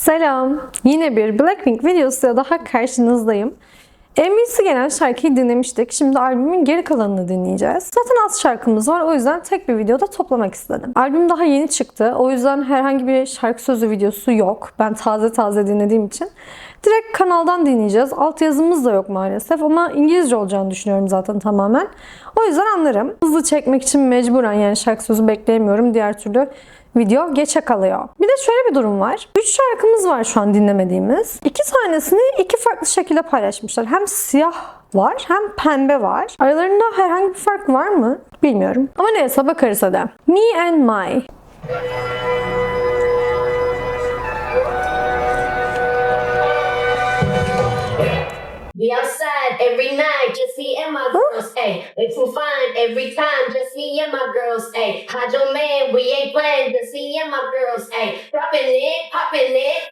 Selam. Yine bir Blackpink videosuyla daha karşınızdayım. MV'si gelen şarkıyı dinlemiştik. Şimdi albümün geri kalanını dinleyeceğiz. Zaten az şarkımız var. O yüzden tek bir videoda toplamak istedim. Albüm daha yeni çıktı. O yüzden herhangi bir şarkı sözü videosu yok. Ben taze dinlediğim için. Direkt kanaldan dinleyeceğiz. Altyazımız da yok maalesef ama İngilizce olacağını düşünüyorum zaten tamamen. O yüzden anlarım. Hızlı çekmek için mecburen yani şarkı sözü bekleyemiyorum. Diğer türlü video geçe kalıyor. Bir de şöyle bir durum var. 3 şarkımız var şu an dinlemediğimiz. 2 tanesini 2 farklı şekilde paylaşmışlar. Hem siyah var hem pembe var. Aralarında herhangi bir fark var mı? Bilmiyorum. Ama neyse bakarız hadi. Me and My. We outside every night, just me and my girls, ayy. Way too fine every time, just me and my girls, ayy. Hide your man, we ain't playing, just me and my girls, ayy. Dropping it, popping it.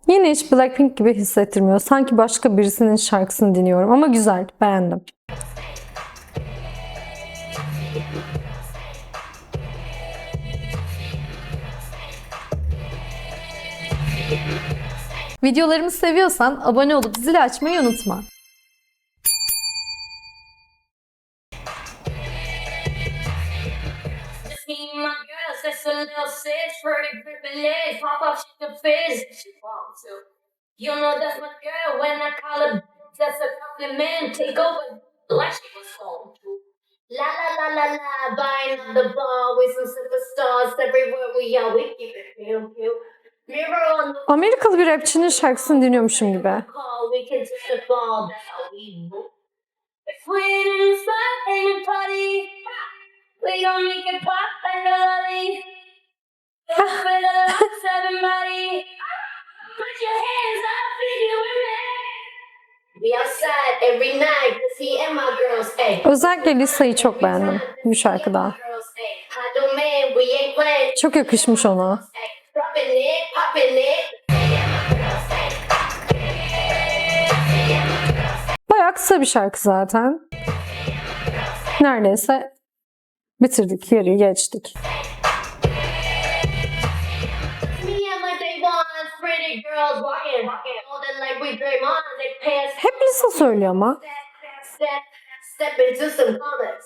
Yine hiç Blackpink gibi hissettirmiyor. Sanki başka birisinin şarkısını dinliyorum ama güzel, beğendim. Videolarımı seviyorsan abone olup zil açmayı unutma. Just me and my girls, that's a little sis. Pretty gripping legs, pop up, shit the fizz. She want to. You know that's my girl, when I call her, that's a compliment. Take over, like she was home to. La la la la la, buying on the bar with some superstars everywhere we are. We keep it real cute. Mirror on the Amerikalı bir rapçinin şarkısını dinliyormuşum gibi. call, we can touch the ball. That's how we move. If we ain't in the spot, ain't a party. We gon' make it pop like a lolly. Open the locks, everybody. Put your hands up if you with me. We outside every night, just me and my girls, ayy. Özellikle Lisa'yı çok beğendim bu şarkıda. Hide your man, we ain't playing. Çok yakışmış ona. Dropping it, popping it. Bayağı kısa bir şarkı zaten. Neredeyse bitirdik, yarıyı geçtik. Me and my day ones, pretty girls walking, holding like we Draymond. They pants Hep Lisa söylüyor ama. step into some colors.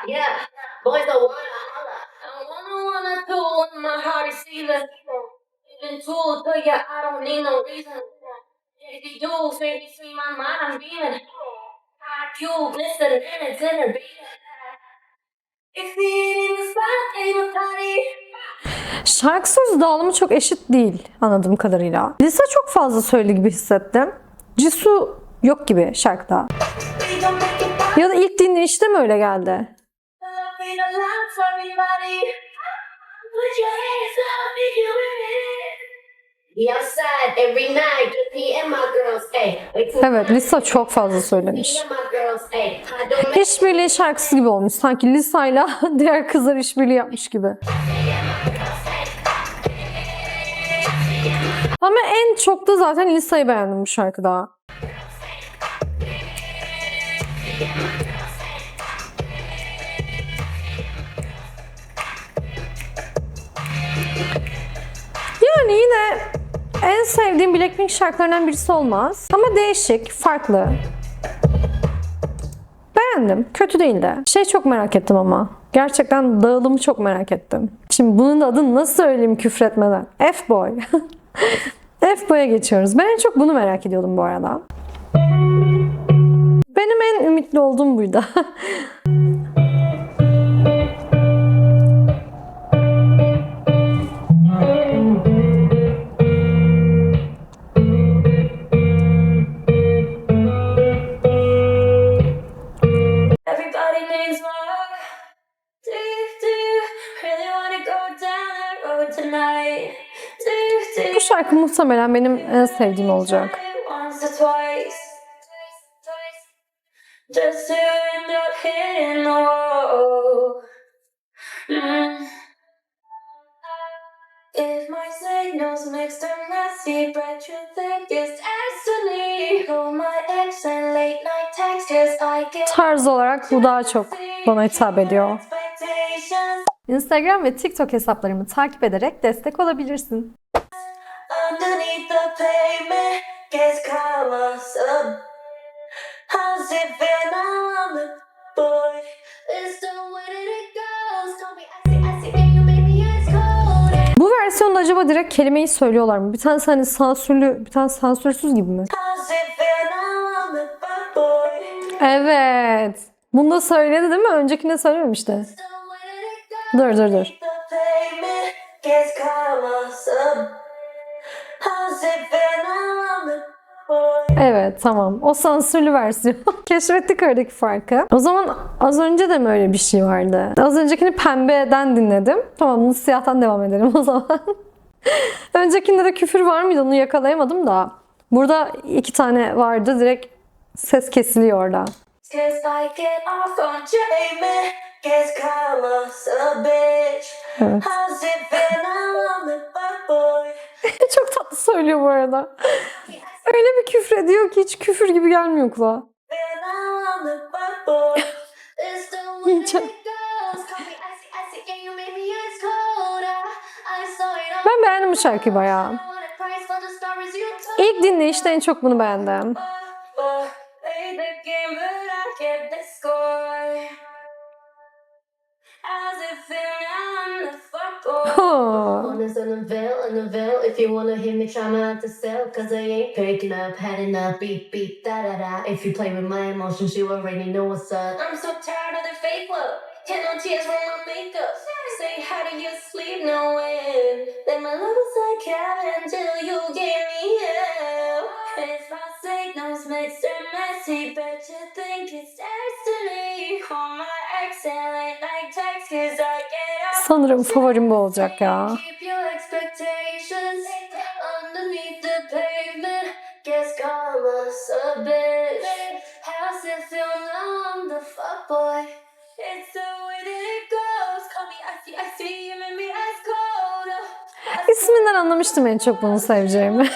Yeah. Boys don't wanna holla. I wanna do when my heart is season. Even two to you, I don't need no reason. If you do, maybe see my mind, I'm beaming. IQ, glisten, and it's in her beating. If we ain't in the spot, ain't no party. Şarkı sözü dağılımı çok eşit değil anladığım kadarıyla. Lisa çok fazla söyledi gibi hissettim. Jisoo yok gibi şarkıda. We gon' make it pop. Ya da ilk dinleyişte mi öyle geldi? Love ain't allowed for everybody. Put your hands up if you with me. We outside every night, just me and my girls, ayy. Evet, Lisa çok fazla söylemiş. Me and my girls, ayy. I don't make İşbirliği şarkısı gibi olmuş. Sanki Lisa'yla diğer kızlar işbirliği yapmış gibi. Ama en çok da zaten Lisa'yı beğendim bu şarkıda. Yani yine en sevdiğim Blackpink şarkılarından birisi olmaz. Ama değişik, farklı. Beğendim. Kötü değildi. Çok merak ettim ama. Gerçekten dağılımı çok merak ettim. Şimdi bunun da adını nasıl söyleyeyim küfretmeden? F-Boy. F-Boy'a geçiyoruz. Ben en çok bunu merak ediyordum bu arada. Benim en ümitli olduğum buydu. everybody needs love. Do you really wanna go down that road tonight? Do you Bu şarkı muhtemelen benim en sevdiğim olacak. once or twice? Just to end up hitting the wall. If my signals mixed and messy, but you think it's destiny. Call my ex and late night texts, I get Tarz olarak bu daha çok bana hitap ediyor. Instagram ve TikTok hesaplarımı takip ederek destek olabilirsin. pavement gets colors up. How's it feel now I'm the boy? It's the way that it goes. Call me icy, icy, and you make me ice cold. Bu versiyonda acaba direkt kelimeyi söylüyorlar mı? Bir tanesi hani sansürlü, bir tanesi sansürsüz gibi mi? How's it feel now I'm the boy? Evet. Bunu da söyledi değil mi? Öncekinde söylememişti. It's the way that it goes. Dur dur dur. The pavement gets colors up. How's it feel now I'm the boy? Evet tamam. O sansürlü versiyon. Keşfettik aradaki farkı. O zaman az önce de mi öyle bir şey vardı? Az öncekini pembeden dinledim. Tamam bunu siyahtan devam edelim o zaman. Öncekinde de küfür var mıydı onu yakalayamadım da. Burada 2 tane vardı. Direkt ses kesiliyor orada. Cause I get off on Jamie, gets colors a bitch. Evet. How's it feel now I'm the boy? Çok tatlı söylüyor bu arada. Öyle bir küfür ediyor ki hiç küfür gibi gelmiyor kulağa. Feel now I'm the boy. It's the way that it goes. Call me icy, icy, and you make me ice cold. I saw it all. Ben beğendim bu şarkıyı bayağı. I want a prize for the stories you told. İlk dinleyişte en çok bunu beğendim. Play the game, but I kept the score. How's it feel now I'm the fuckboy? Oh. Honest unveil. If you wanna hear me try not to sell, cause I ain't picking up, had enough, beep, beep, da da da. If you play with my emotions, you already know what's up. I'm so tired of the fake love. Can't no tears from my makeup. Say how do you sleep knowing that my love was like hell until you gave me hell. If I say those makes them messy, bet you think it's destiny. Call my ex and late night text, cause I get off. Sanırım favorim bu olacak ya. Keep your expectations underneath the pavement. Guess call us a bitch. How's it feel now I'm the fuckboy? It's the way that it goes. Call me icy, icy, you make me ice cold. İsminden anlamıştım en çok bunu seveceğimi. The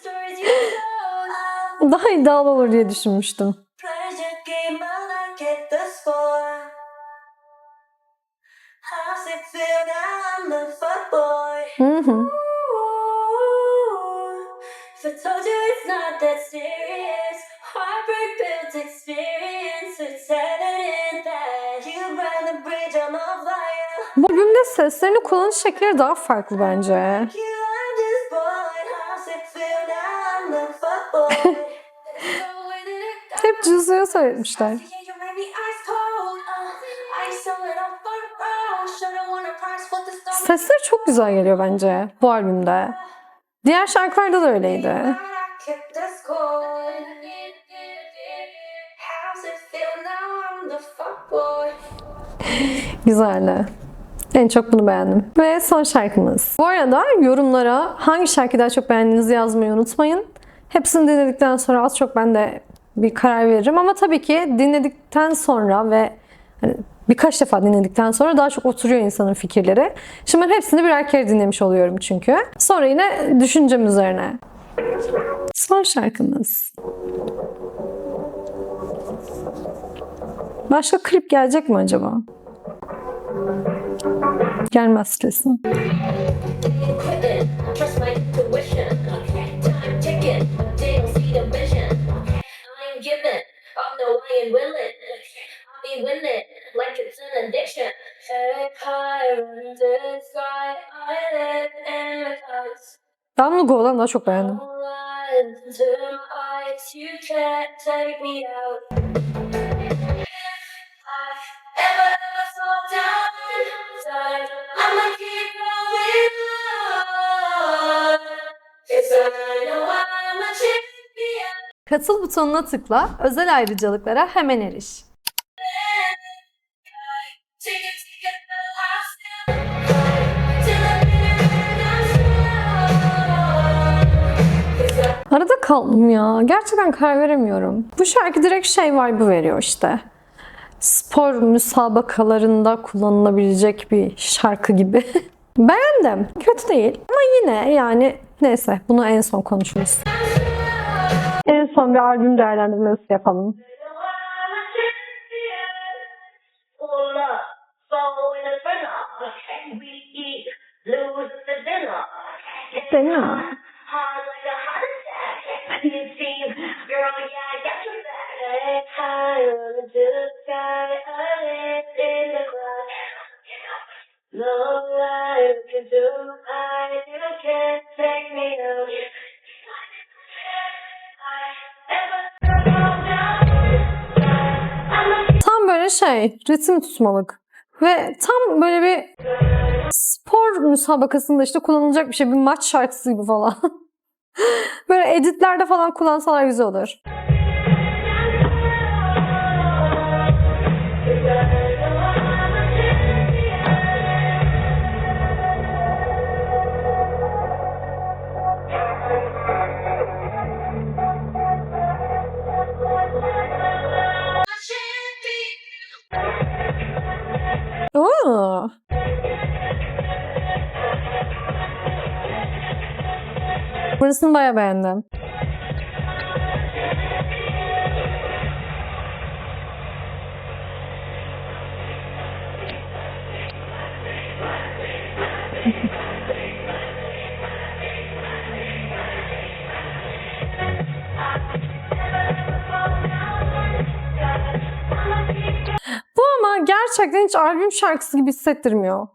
stories you told. Daha iddialı olur diye düşünmüştüm. Pleasure game, but I get the score. How's it feel now I'm the fuckboy? Hı hı. If I told you it's not that serious, heartbreak builds experience. It's evident that you burn the bridge on the fire. Bu albümde seslerini kullanış şekilleri daha farklı bence. You, I'm just bored. How's it feel now I'm the fuckboy? It's the way that it goes. Hep Cüzü'ye söyletmişler. Yeah, you made me ice cold. I saw it on front row. Should've won a prize for the story. Sesleri çok güzel geliyor bence bu albümde. Diğer şarkılarda da öyleydi. I kept the score. How's it feel now I'm the fuckboy? Güzeldi. En çok bunu beğendim. Ve son şarkımız. Bu arada yorumlara hangi şarkıyı daha çok beğendiğinizi yazmayı unutmayın. Hepsini dinledikten sonra az çok ben de bir karar veririm. Ama tabii ki dinledikten sonra ve hani birkaç defa dinledikten sonra daha çok oturuyor insanın fikirleri. Şimdi ben hepsini birer kere dinlemiş oluyorum çünkü. Sonra yine düşüncem üzerine. Son şarkımız. Başka klip gelecek mi acaba? Gelmez kesin. Quitting, trust my intuition. Time ticking, they don't see the vision. I ain't giving, oh no, I ain't willing. I'll be winning, like it's an addiction. Take high, run the sky, I live in the clouds. Ben bunu Go'dan daha çok beğendim. All eyes into my eyes, you can't take me out. If I ever fall down, I'ma keep going on. 'Cause I know I'm a champion. Katıl butonuna tıkla, özel ayrıcalıklara hemen eriş. Take it to the last step. Till the bitter end, I'm strong. Arada kaldım ya. Gerçekten karar veremiyorum. Bu şarkı direkt şey vibe'ı veriyor işte. Spor müsabakalarında kullanılabilecek bir şarkı gibi. Beğendim. Kötü değil. Ama yine yani neyse bunu en son konuşuruz. En son bir albüm değerlendirmesi yapalım. Dena. heart like a heart attack. I can see, girl, yeah, I got your back. Hey, high on the sky, I live in the cloud. No life can do, you can't take me out. Tam böyle ritim tutmalık. Ve tam böyle bir spor müsabakasında işte kullanılacak bir şey. Bir maç şarkısı gibi falan. Böyle editlerde falan kullansalar güzel olur. Oo. Burasını bayağı beğendim. Bu ama gerçekten hiç albüm şarkısı gibi hissettirmiyor.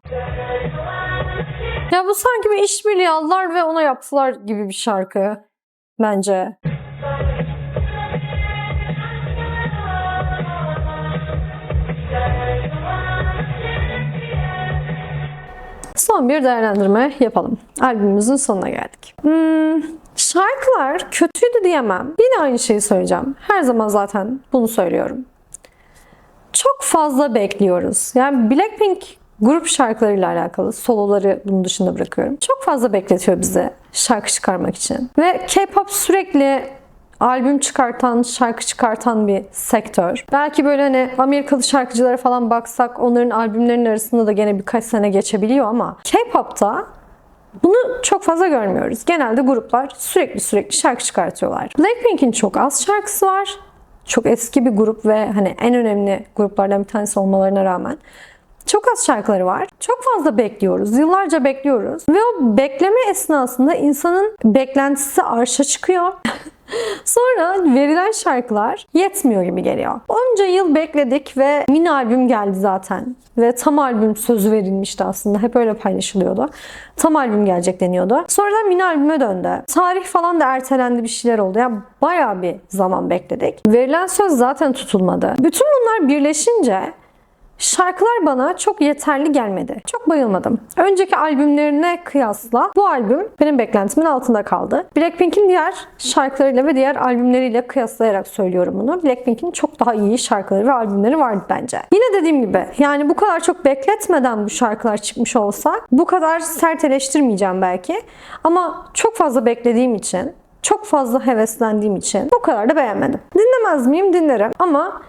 Ya bu sanki bir işbirliği aldılar ve ona yaptılar gibi bir şarkı. Bence. Son bir değerlendirme yapalım. Albümümüzün sonuna geldik. Şarkılar kötüydü diyemem. Yine aynı şeyi söyleyeceğim. Her zaman zaten bunu söylüyorum. Çok fazla bekliyoruz. Yani Blackpink grup şarkılarıyla alakalı, soloları bunun dışında bırakıyorum. Çok fazla bekletiyor bizi şarkı çıkarmak için. Ve K-pop sürekli albüm çıkartan, şarkı çıkartan bir sektör. Belki böyle hani Amerikalı şarkıcılara falan baksak onların albümlerinin arasında da gene birkaç sene geçebiliyor ama K-pop'ta bunu çok fazla görmüyoruz. Genelde gruplar sürekli şarkı çıkartıyorlar. Blackpink'in çok az şarkısı var. Çok eski bir grup ve hani en önemli gruplardan bir tanesi olmalarına rağmen çok az şarkıları var. Çok fazla bekliyoruz. Yıllarca bekliyoruz. Ve o bekleme esnasında insanın beklentisi arşa çıkıyor. Sonra verilen şarkılar yetmiyor gibi geliyor. Onca yıl bekledik ve mini albüm geldi zaten. Ve tam albüm sözü verilmişti aslında. Hep öyle paylaşılıyordu. Tam albüm gelecek deniyordu. Sonradan mini albüme döndü. Tarih falan da ertelendi, bir şeyler oldu. Yani bayağı bir zaman bekledik. Verilen söz zaten tutulmadı. Bütün bunlar birleşince şarkılar bana çok yeterli gelmedi. Çok bayılmadım. Önceki albümlerine kıyasla bu albüm benim beklentimin altında kaldı. Blackpink'in diğer şarkılarıyla ve diğer albümleriyle kıyaslayarak söylüyorum bunu. Blackpink'in çok daha iyi şarkıları ve albümleri vardı bence. Yine dediğim gibi yani bu kadar çok bekletmeden bu şarkılar çıkmış olsa bu kadar sert eleştirmeyeceğim belki. Ama çok fazla beklediğim için, çok fazla heveslendiğim için o kadar da beğenmedim. Dinlemez miyim? Dinlerim. Ama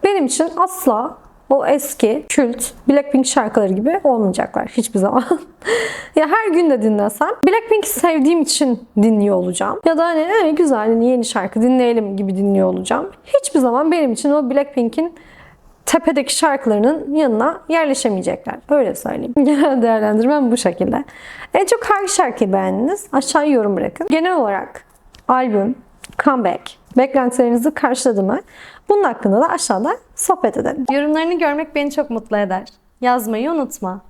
benim için asla o eski, kült Blackpink şarkıları gibi olmayacaklar hiçbir zaman. Ya her gün de dinlesem Blackpink'i sevdiğim için dinliyor olacağım. Ya da hani güzel hani yeni şarkı dinleyelim gibi dinliyor olacağım. Hiçbir zaman benim için o Blackpink'in tepedeki şarkılarının yanına yerleşemeyecekler. Öyle söyleyeyim. Genel değerlendirmem bu şekilde. En çok hangi şarkıyı beğendiniz? Aşağıya yorum bırakın. Genel olarak albüm, comeback, beklentilerinizi karşıladı mı? Bunun hakkında da aşağıda sohbet edelim. Yorumlarını görmek beni çok mutlu eder. Yazmayı unutma.